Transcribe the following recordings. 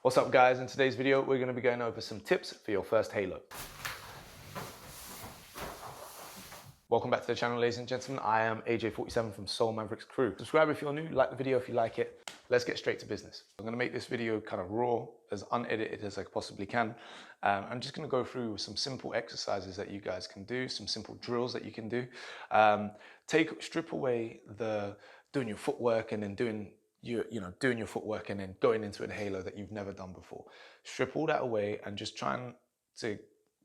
What's up guys, in today's video we're going to be going over some tips for your first halo. Welcome back to the channel ladies and gentlemen, I am AJ47 from Soul Mavericks Crew. Subscribe if you're new, like the video if you like it. Let's get straight to business. I'm going to make this video kind of raw, as unedited as I possibly can. I'm just going to go through some simple exercises that you guys can do, some simple drills that you can do. Strip away the doing your footwork and then doing your footwork and then going into a halo that you've never done before. Strip all that away and just trying to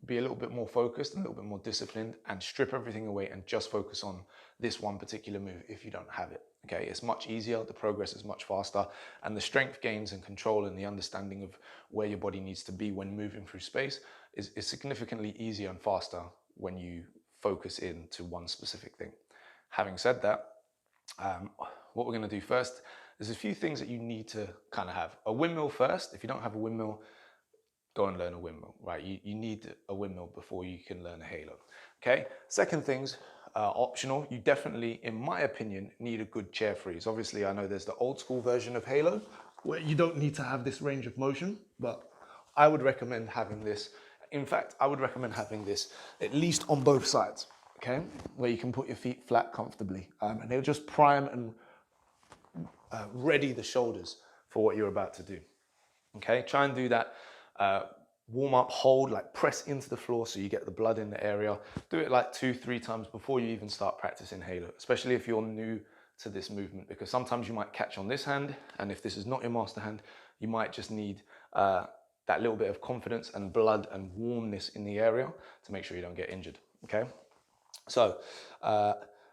be a little bit more focused, a little bit more disciplined, and strip everything away and just focus on this one particular move if you don't have it. Okay, it's much easier, the progress is much faster, and the strength gains and control and the understanding of where your body needs to be when moving through space is significantly easier and faster when you focus in to one specific thing. Having said that, what we're going to do first, there's a few things that you need to kind of have. A windmill first. If you don't have a windmill, go and learn a windmill, right? You need a windmill before you can learn a halo, okay? Second things are optional. You definitely, in my opinion, need a good chair freeze. Obviously, I know there's the old school version of halo where you don't need to have this range of motion, but I would recommend having this. In fact, I would recommend having this at least on both sides, okay? Where you can put your feet flat comfortably, and they'll just prime and ready the shoulders for what you're about to do. Okay, try and do that. Warm up, hold, like press into the floor so you get the blood in the area. Do it like 2-3 times before you even start practicing halo, especially if you're new to this movement, because sometimes you might catch on this hand, and if this is not your master hand, you might just need that little bit of confidence and blood and warmness in the area to make sure you don't get injured. Okay, so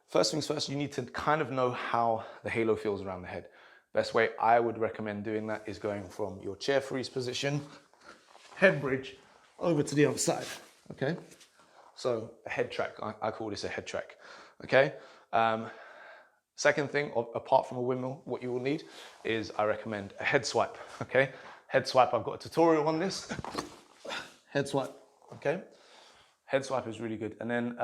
first things first, you need to kind of know how the halo feels around the head. Best way I would recommend doing that is going from your chair freeze position, head bridge, over to the other side, okay? So a head track, I call this a head track, okay? Second thing, apart from a windmill, what you will need is, I recommend a head swipe, okay? Head swipe, I've got a tutorial on this. Head swipe, okay? Head swipe is really good. And then,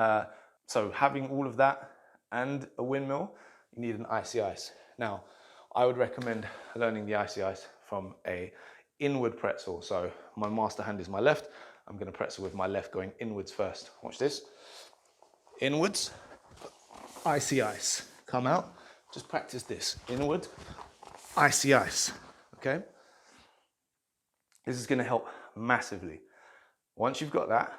so having all of that and a windmill, you need an icy ice. Now, I would recommend learning the icy ice from a inward pretzel. So my master hand is my left. I'm going to pretzel with my left going inwards first. Watch this. Inwards, icy ice. Come out, just practice this. Inward, icy ice, okay? This is going to help massively. Once you've got that,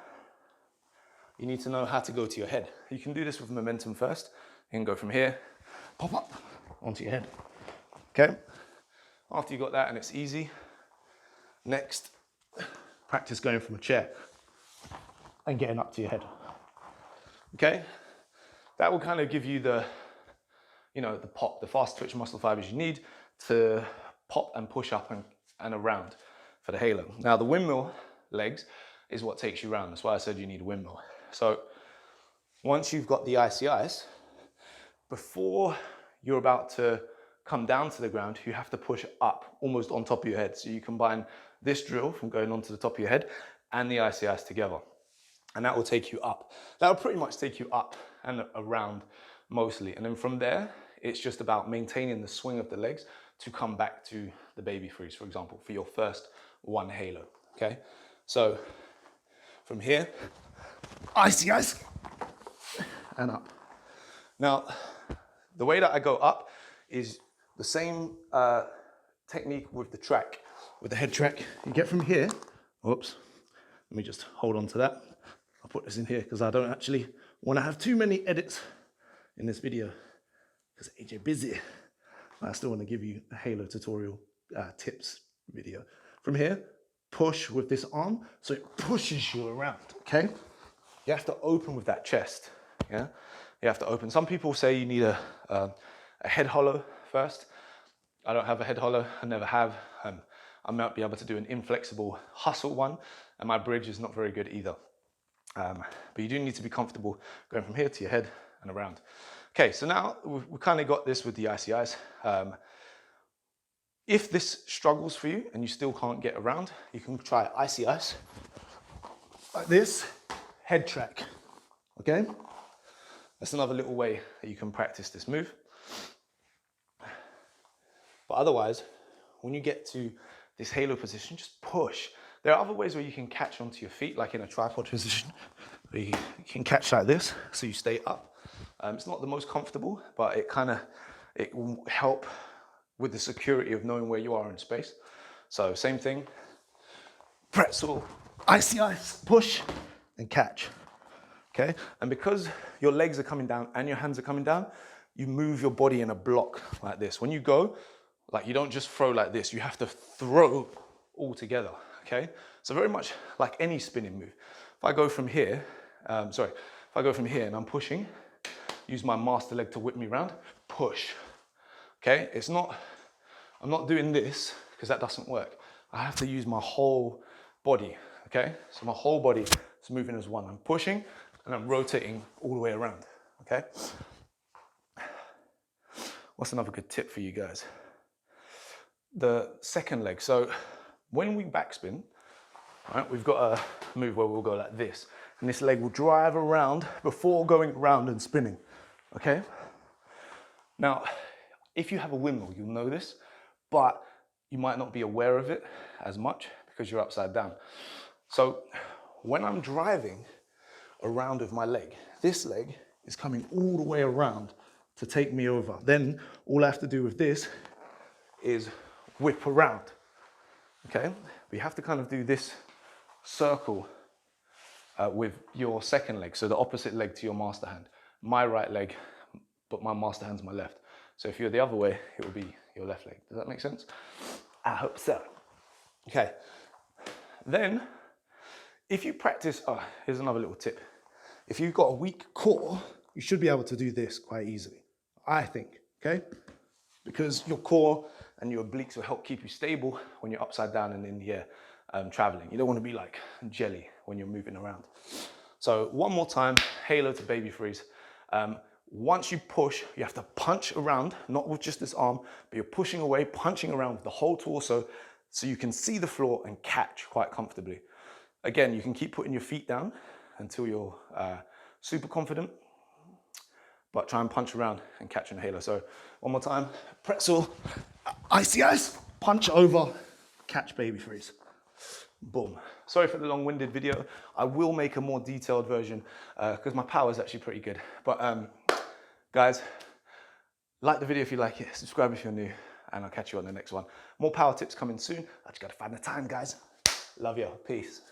you need to know how to go to your head. You can do this with momentum first. You can go from here, pop up onto your head, okay? After you got that and it's easy, next, practice going from a chair and getting up to your head, okay? That will kind of give you the, the pop, the fast twitch muscle fibers you need to pop and push up and around for the halo. Now the windmill legs is what takes you around. That's why I said you need a windmill. So once you've got the icy ice, before you're about to come down to the ground, you have to push up almost on top of your head. So you combine this drill from going onto the top of your head and the icy ice together. And that will take you up. That will pretty much take you up and around mostly. And then from there, it's just about maintaining the swing of the legs to come back to the baby freeze, for example, for your first one halo, okay? So from here, icy ice, and up. Now, the way that I go up is the same technique with the track, with the head track. You get from here, whoops, let me just hold on to that. I'll put this in here because I don't actually want to have too many edits in this video because AJ busy. I still want to give you a halo tutorial tips video. From here, push with this arm so it pushes you around, okay? You have to open with that chest, yeah? You have to open. Some people say you need a head hollow first. I don't have a head hollow, I never have. I might be able to do an inflexible hustle one, and my bridge is not very good either. But you do need to be comfortable going from here to your head and around. Okay, so now we've kind of got this with the icy ice. If this struggles for you and you still can't get around, you can try icy ice, like this, head track, okay? That's another little way that you can practice this move. But otherwise, when you get to this halo position, just push. There are other ways where you can catch onto your feet, like in a tripod position, where you can catch like this, so you stay up. It's not the most comfortable, but it will help with the security of knowing where you are in space. So same thing, pretzel, icy ice, push and catch, okay? And because your legs are coming down and your hands are coming down, you move your body in a block like this. When you go, like you don't just throw like this, you have to throw all together, okay? So very much like any spinning move. If I go from here, if I go from here and I'm pushing, use my master leg to whip me around, push, okay? I'm not doing this because that doesn't work. I have to use my whole body, okay? So my whole body is moving as one. I'm pushing and I'm rotating all the way around, okay? What's another good tip for you guys? The second leg. So when we backspin, right, we've got a move where we'll go like this, and this leg will drive around before going around and spinning, okay? Now, if you have a windmill, you'll know this, but you might not be aware of it as much because you're upside down. So when I'm driving around with my leg, this leg is coming all the way around to take me over. Then all I have to do with this is whip around, okay? But you have to kind of do this circle with your second leg, so the opposite leg to your master hand. My right leg, but my master hand's my left. So if you're the other way, it will be your left leg. Does that make sense? I hope so. Okay. Then, if you practice, here's another little tip. If you've got a weak core, you should be able to do this quite easily, I think, okay? Because your core and your obliques will help keep you stable when you're upside down and in the air traveling. You don't want to be like jelly when you're moving around. So one more time, halo to baby freeze. Once you push, you have to punch around, not with just this arm, but you're pushing away, punching around with the whole torso so you can see the floor and catch quite comfortably. Again, you can keep putting your feet down until you're super confident, but try and punch around and catch in halo. So one more time, pretzel, icy ice, punch over, catch baby freeze. Boom. Sorry for the long-winded video. I will make a more detailed version because my power is actually pretty good. But guys, like the video if you like it, subscribe if you're new, and I'll catch you on the next one. More power tips coming soon. I just gotta find the time, guys. Love you. Peace.